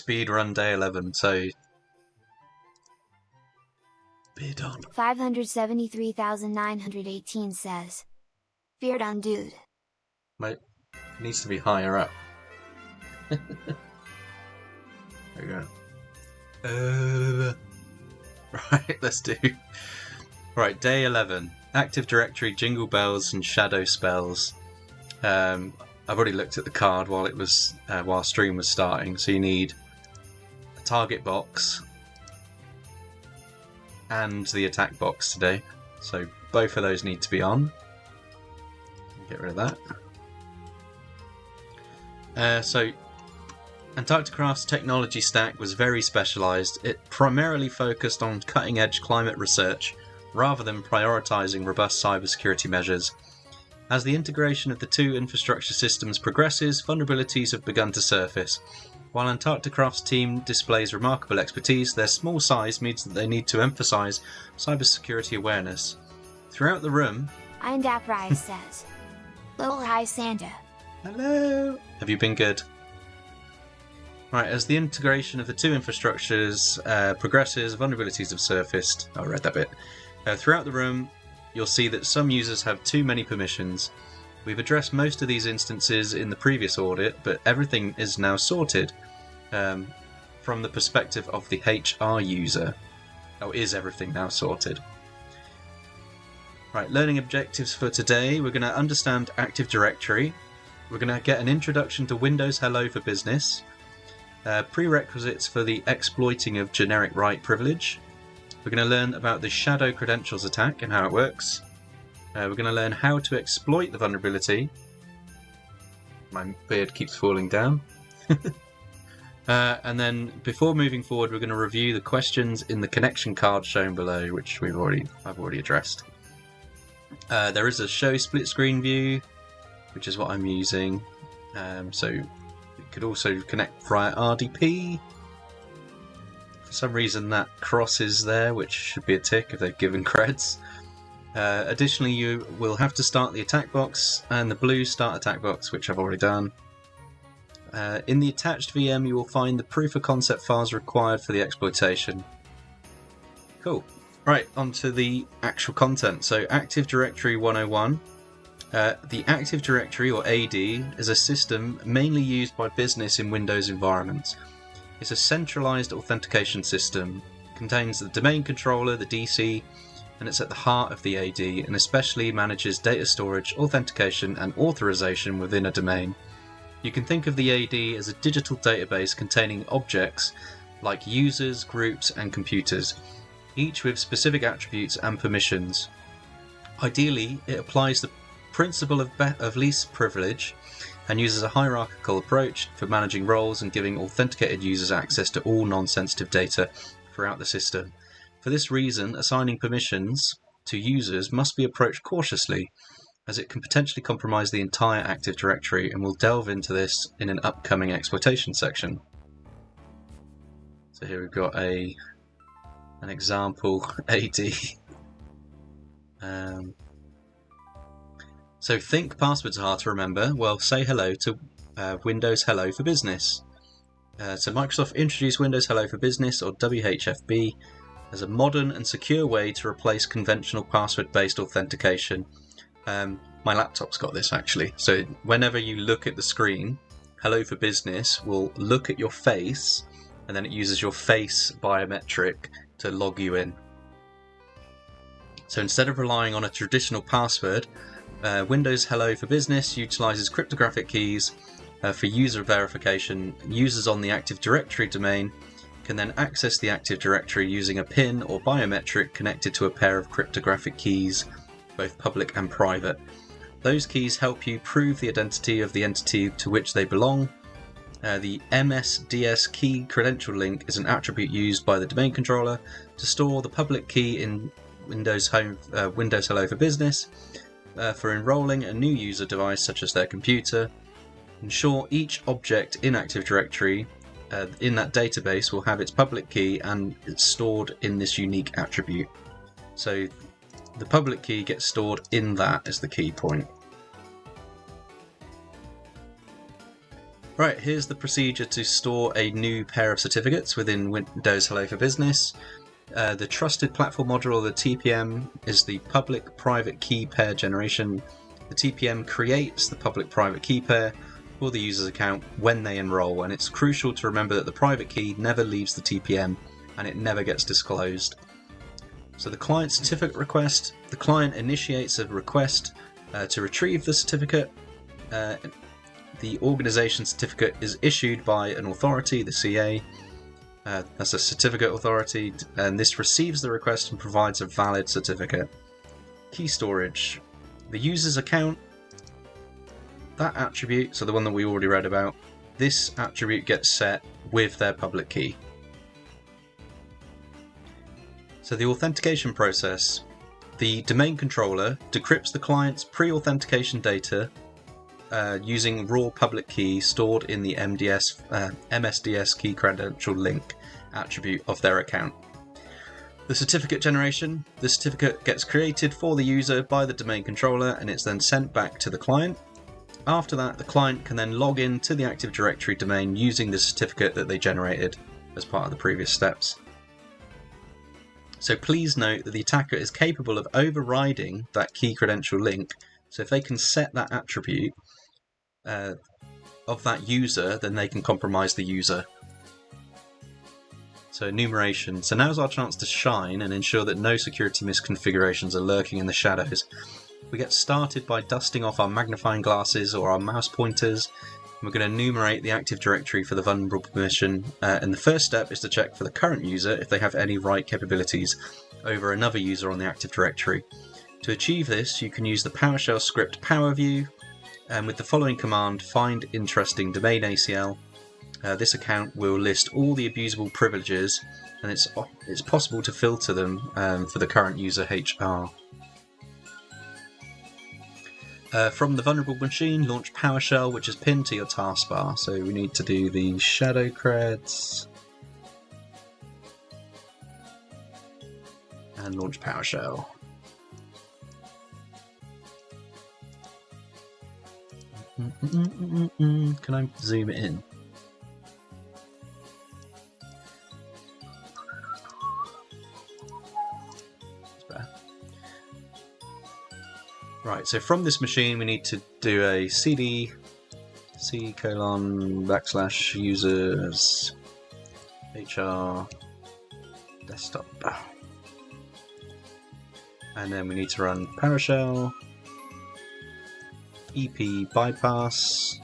speed run day 11, so bid on. 573,918 says, feared on dude. Mate, it needs to be higher up. There we go. Right, let's do. Right, day 11. Active Directory, Jingle Bells, and Shadow Spells. I've already looked at the card while stream was starting. So you need a target box and the attack box today. So both of those need to be on. Get rid of that. So Antarcticraft's technology stack was very specialised. It primarily focused on cutting-edge climate research rather than prioritising robust cybersecurity measures. As the integration of the two infrastructure systems progresses, vulnerabilities have begun to surface. While Antarcticraft's team displays remarkable expertise, their small size means that they need to emphasise cybersecurity awareness. Throughout the room... Indaprise says, "Lol, hi Santa." Hello! Have you been good? Right, as the integration of the two infrastructures progresses, vulnerabilities have surfaced. I read that bit. Throughout the room, you'll see that some users have too many permissions. We've addressed most of these instances in the previous audit, but everything is now sorted from the perspective of the HR user. Oh, is everything now sorted? Right, learning objectives for today. We're going to understand Active Directory. We're going to get an introduction to Windows Hello for Business. Prerequisites for the exploiting of GenericWrite privilege. We're going to learn about the Shadow Credentials attack and how it works. We're going to learn how to exploit the vulnerability. My beard keeps falling down. And then before moving forward, we're going to review the questions in the connection card shown below, which I've already addressed. There is a show split screen view, which is what I'm using. So you could also connect via RDP. For some reason that cross is there, which should be a tick if they've given creds. Additionally, you will have to start the attack box and the blue start attack box, which I've already done. In the attached VM, you will find the proof of concept files required for the exploitation. Cool. Right, on to the actual content. So Active Directory 101. The Active Directory, or AD, is a system mainly used by business in Windows environments. It's a centralized authentication system. It contains the domain controller, the DC, and it's at the heart of the AD, and especially manages data storage, authentication, and authorization within a domain. You can think of the AD as a digital database containing objects like users, groups, and computers, each with specific attributes and permissions. Ideally, it applies the principle of least privilege and uses a hierarchical approach for managing roles and giving authenticated users access to all non-sensitive data throughout the system. For this reason, assigning permissions to users must be approached cautiously, as it can potentially compromise the entire Active Directory, and we'll delve into this in an upcoming exploitation section. So here we've got an example AD. So think passwords are hard to remember? Well, say hello to Windows Hello for Business. So Microsoft introduced Windows Hello for Business, or WHFB, as a modern and secure way to replace conventional password-based authentication. My laptop's got this actually. So whenever you look at the screen, Hello for Business will look at your face, and then it uses your face biometric to log you in. So instead of relying on a traditional password, Windows Hello for Business utilizes cryptographic keys for user verification. Users on the Active Directory domain can then access the Active Directory using a PIN or biometric connected to a pair of cryptographic keys, both public and private. Those keys help you prove the identity of the entity to which they belong. The MSDS key credential link is an attribute used by the domain controller to store the public key in Windows Hello for Business for enrolling a new user device such as their computer. In short, each object in Active Directory in that database will have its public key, and it's stored in this unique attribute. So the public key gets stored in that as the key point. Right, here's the procedure to store a new pair of certificates within Windows Hello for Business. The Trusted Platform module, or the TPM, is the public-private key pair generation. The TPM creates the public-private key pair for the user's account when they enroll, and it's crucial to remember that the private key never leaves the TPM and it never gets disclosed. So the client certificate request, the client initiates a request to retrieve the certificate. The organisation certificate is issued by an authority, the CA. That's a certificate authority, and this receives the request and provides a valid certificate. Key storage. The user's account, that attribute, so the one that we already read about, this attribute gets set with their public key. So the authentication process. The domain controller decrypts the client's pre-authentication data using raw public key stored in the MSDS key credential link attribute of their account. The certificate generation. The certificate gets created for the user by the domain controller and it's then sent back to the client. After that, the client can then log in to the Active Directory domain using the certificate that they generated as part of the previous steps. So please note that the attacker is capable of overriding that key credential link. So if they can set that attribute of that user, then they can compromise the user. So enumeration. So now's our chance to shine and ensure that no security misconfigurations are lurking in the shadows. We get started by dusting off our magnifying glasses or our mouse pointers. We're going to enumerate the Active Directory for the vulnerable permission, and the first step is to check for the current user if they have any write capabilities over another user on the Active Directory. To achieve this, you can use the PowerShell script PowerView, and with the following command, find interesting domain ACL. This account will list all the abusable privileges, and it's possible to filter them for the current user HR. From the vulnerable machine, launch PowerShell, which is pinned to your taskbar. So we need to do the shadow creds and launch PowerShell. Can I zoom it in? Right, so from this machine we need to do a cd c:\users HR desktop, and then we need to run PowerShell EP bypass.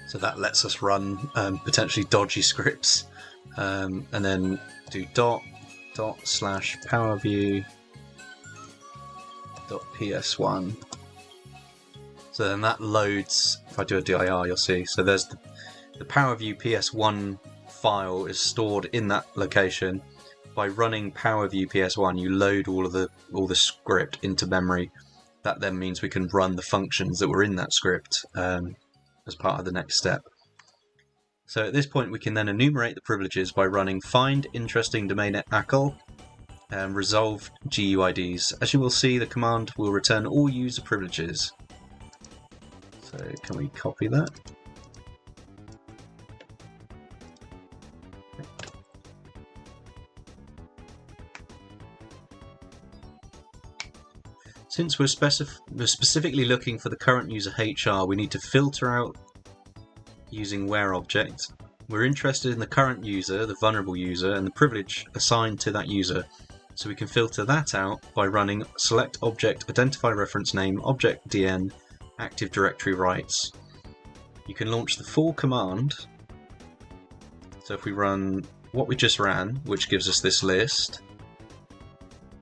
So that lets us run potentially dodgy scripts, and then do /PowerView .ps1. So then that loads. If I do a dir, you'll see. So there's the PowerView ps1 file is stored in that location. By running PowerView ps1, you load all the script into memory. That then means we can run the functions that were in that script as part of the next step. So at this point, we can then enumerate the privileges by running find interesting domain ACL. Resolve GUIDs. As you will see, the command will return all user privileges. So can we copy that? Since we're specifically looking for the current user HR, we need to filter out using where object. We're interested in the current user, the vulnerable user, and the privilege assigned to that user. So we can filter that out by running select object identify reference name object dn Active Directory rights. You can launch the full command. So if we run what we just ran, which gives us this list,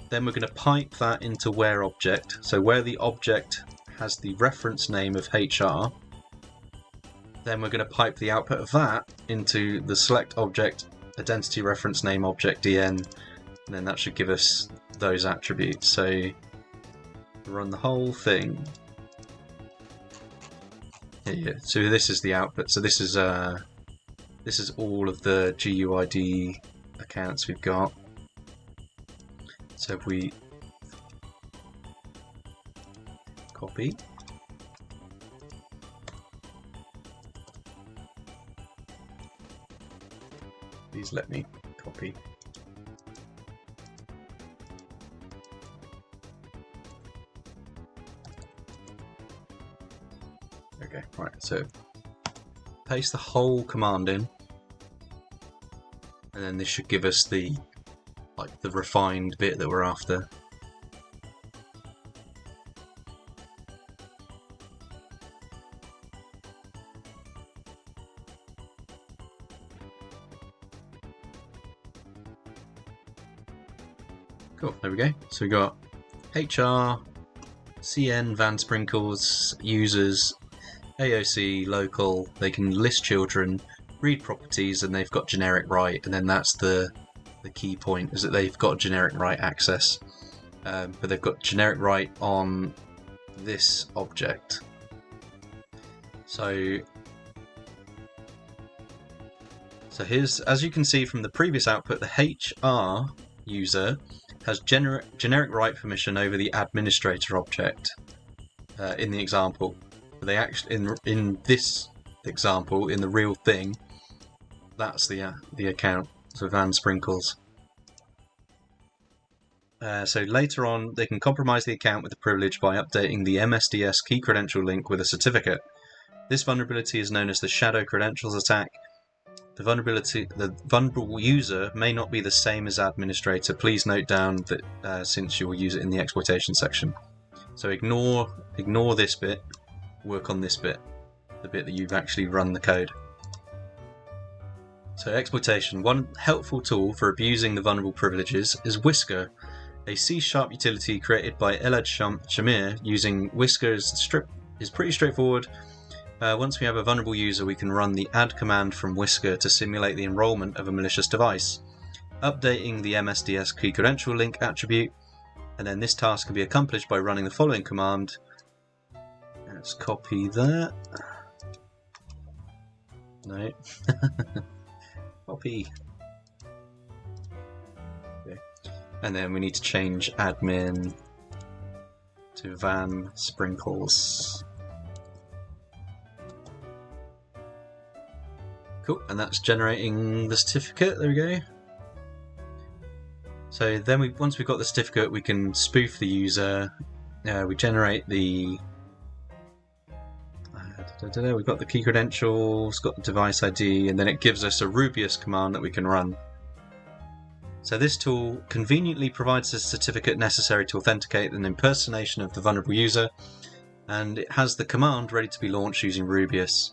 then we're going to pipe that into where object. So where the object has the reference name of HR, then we're going to pipe the output of that into the select object identity reference name object dn. And then that should give us those attributes. So run the whole thing. Yeah. So this is the output. So this is all of the GUID accounts we've got. So if we copy Please let me copy. Okay, right, so paste the whole command in, and then this should give us the refined bit that we're after. Cool, there we go. So we got HR, CN, Van Sprinkles, users, AOC, local, they can list children, read properties, and they've got GenericWrite, and then that's the key point, is that they've got GenericWrite access. But they've got GenericWrite on this object. So here's, as you can see from the previous output, the HR user has GenericWrite permission over the administrator object in the example. They actually, in this example, in the real thing, that's the account, so Van Sprinkles. So later on, they can compromise the account with the privilege by updating the MSDS key credential link with a certificate. This vulnerability is known as the shadow credentials attack. The vulnerable user may not be the same as administrator. Please note down that since you will use it in the exploitation section. So ignore this bit. Work on this bit, the bit that you've actually run the code. So exploitation. One helpful tool for abusing the vulnerable privileges is Whisker, a C# utility created by Elad Shamir using Whisker is pretty straightforward. Once we have a vulnerable user, we can run the add command from Whisker to simulate the enrollment of a malicious device, updating the MSDS key credential link attribute, and then this task can be accomplished by running the following command. Let's copy that. No. Copy. Okay. And then we need to change admin to Van Sprinkles. Cool, and that's generating the certificate. There we go. So then once we've got the certificate, we can spoof the user. We generate the we've got the key credentials, got the device ID, and then it gives us a Rubius command that we can run. So this tool conveniently provides the certificate necessary to authenticate an impersonation of the vulnerable user, and it has the command ready to be launched using Rubius.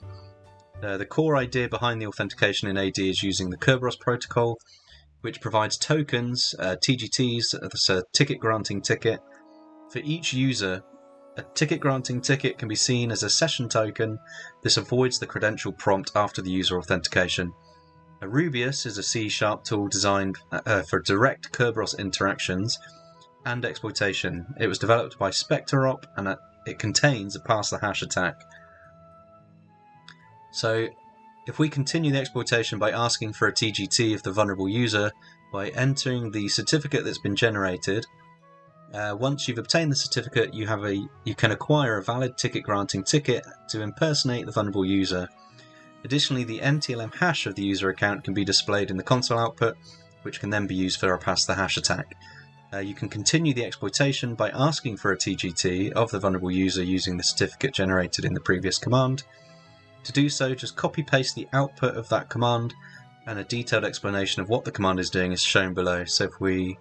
The core idea behind the authentication in AD is using the Kerberos protocol, which provides tokens, TGTs, that's a ticket granting ticket, for each user. A ticket granting ticket can be seen as a session token. This avoids the credential prompt after the user authentication. Rubius is a C# tool designed for direct Kerberos interactions and exploitation. It was developed by SpectreOp, and it contains a pass the hash attack. So if we continue the exploitation by asking for a TGT of the vulnerable user by entering the certificate that's been generated, once you've obtained the certificate, you can acquire a valid ticket granting ticket to impersonate the vulnerable user. Additionally, the NTLM hash of the user account can be displayed in the console output, which can then be used for a pass the hash attack. You can continue the exploitation by asking for a TGT of the vulnerable user using the certificate generated in the previous command. To do so, just copy-paste the output of that command, and a detailed explanation of what the command is doing is shown below. So if we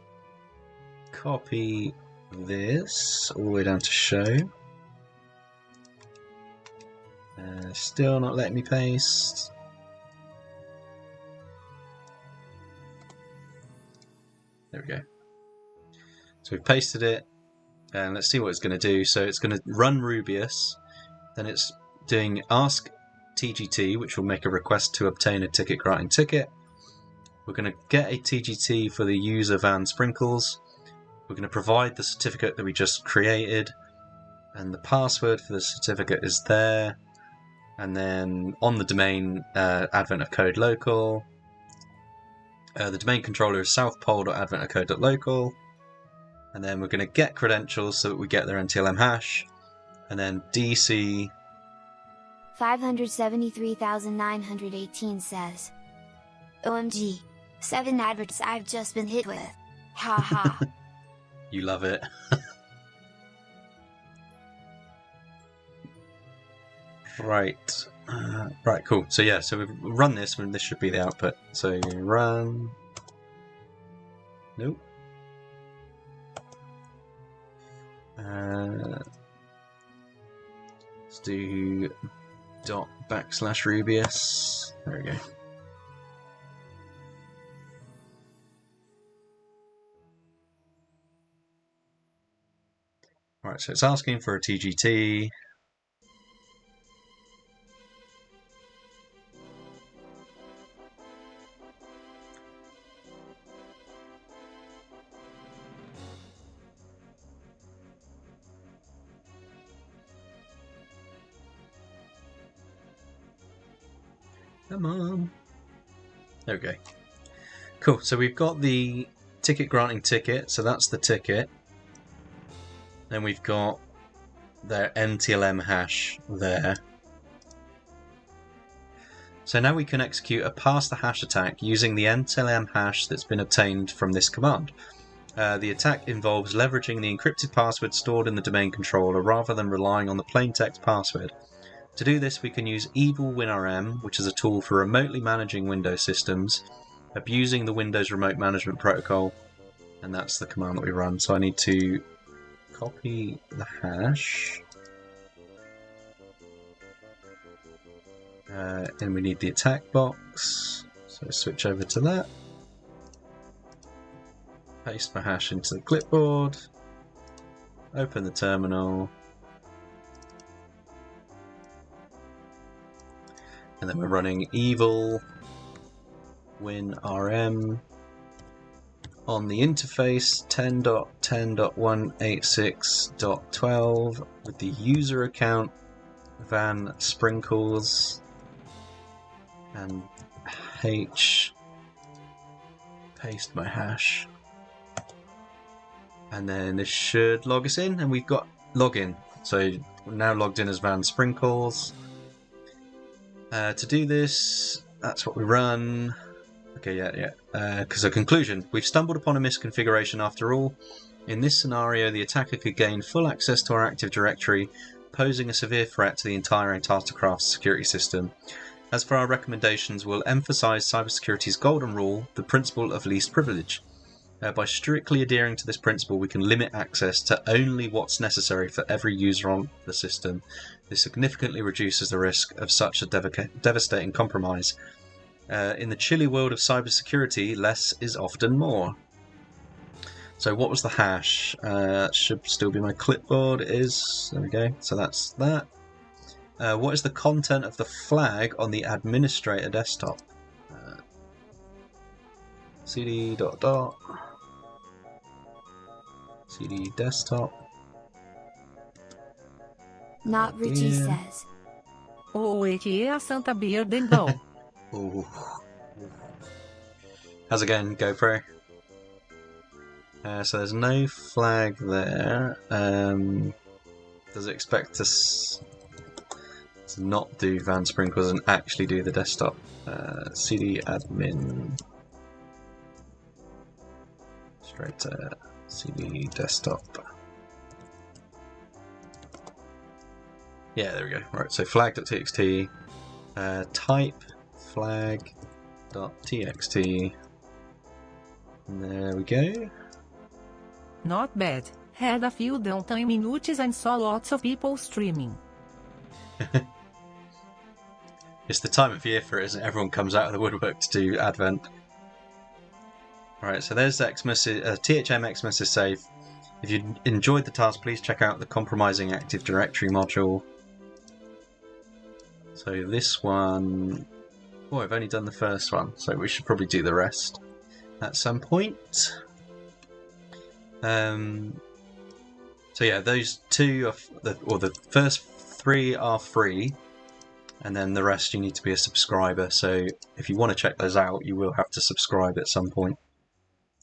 copy this all the way down to show, still not letting me paste. There we go. So we've pasted it, and let's see what it's going to do. So it's going to run Rubius, then it's doing ask TGT, which will make a request to obtain a ticket granting ticket. We're going to get a TGT for the user Van Sprinkles. We're going to provide the certificate that we just created, and the password for the certificate is there. And then on the domain, advent of code local. The domain controller is southpole.advent.code.local. And then we're going to get credentials so that we get their NTLM hash. And then DC 573,918 says, OMG, 7 adverts I've just been hit with. Ha ha. You love it. Right. Right, cool. So yeah, so we've run this, and this should be the output. So run. Nope. Let's do /Rubius. There we go. Right, so it's asking for a TGT. Come on. There we go. Cool, so we've got the ticket granting ticket, so that's the ticket. Then we've got their MTLM hash there. So now we can execute a pass the hash attack using the MTLM hash that's been obtained from this command. The attack involves leveraging the encrypted password stored in the domain controller rather than relying on the plain text password. To do this, we can use Evil WinRM, which is a tool for remotely managing Windows systems, abusing the Windows Remote Management Protocol, and that's the command that we run. So I need to copy the hash, and we need the attack box, so switch over to that, paste my hash into the clipboard, open the terminal, and then we're running Evil WinRM on the interface 10.10.186.12 with the user account Van Sprinkles and H, paste my hash, and then this should log us in, and we've got login. So we're now logged in as Van Sprinkles. To do this, that's what we run. Okay, yeah. Because a conclusion. We've stumbled upon a misconfiguration after all. In this scenario, the attacker could gain full access to our Active Directory, posing a severe threat to the entire Tartarcraft security system. As for our recommendations, we'll emphasize cybersecurity's golden rule, the principle of least privilege. By strictly adhering to this principle, we can limit access to only what's necessary for every user on the system. This significantly reduces the risk of such a devastating compromise. In the chilly world of cybersecurity, less is often more. So what was the hash? Should still be my clipboard. It is. There we go. So that's that. What is the content of the flag on the administrator desktop? cd ... cd desktop. Not Richie says. Oi, que é a Santa Birdengão. Ooh. How's it going, GoPro? So there's no flag there. Does it expect us to not do Van Sprinkles and actually do the desktop? cd admin. Straight to cd desktop. Yeah, there we go. Right, so flag.txt, type flag.txt, and there we go. Not bad. Had a few downtime minutes and saw lots of people streaming. It's the time of year for it, isn't it? Everyone comes out of the woodwork to do Advent. Alright, so there's Xmas, THM Xmas is safe. If you enjoyed the task, please check out the Compromising Active Directory module. So this one... Oh, I've only done the first one, so we should probably do the rest at some point. So yeah, those two, the first three are free, and then the rest you need to be a subscriber. So if you want to check those out, you will have to subscribe at some point.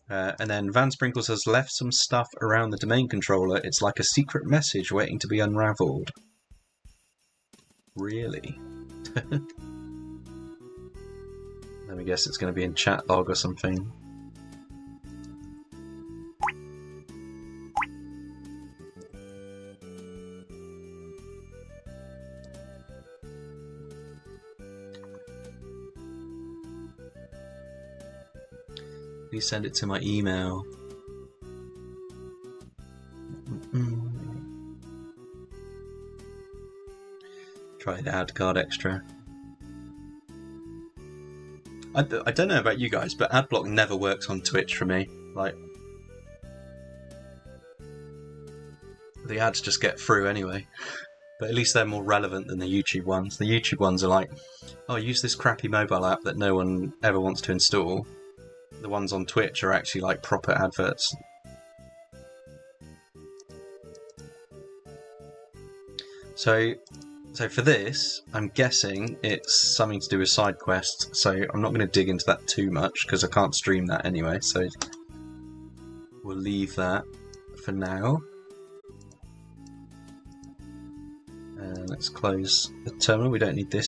And then Van Sprinkles has left some stuff around the domain controller. It's like a secret message waiting to be unraveled. Really? Then I guess it's going to be in chat log or something. Please send it to my email. Try the ad card extra. I don't know about you guys, but adblock never works on Twitch for me. Like, the ads just get through anyway. But at least they're more relevant than the YouTube ones. The YouTube ones are like, oh, use this crappy mobile app that no one ever wants to install. The ones on Twitch are actually like proper adverts. So for this, I'm guessing it's something to do with side quests, so I'm not going to dig into that too much because I can't stream that anyway, so we'll leave that for now. Let's close the terminal, we don't need this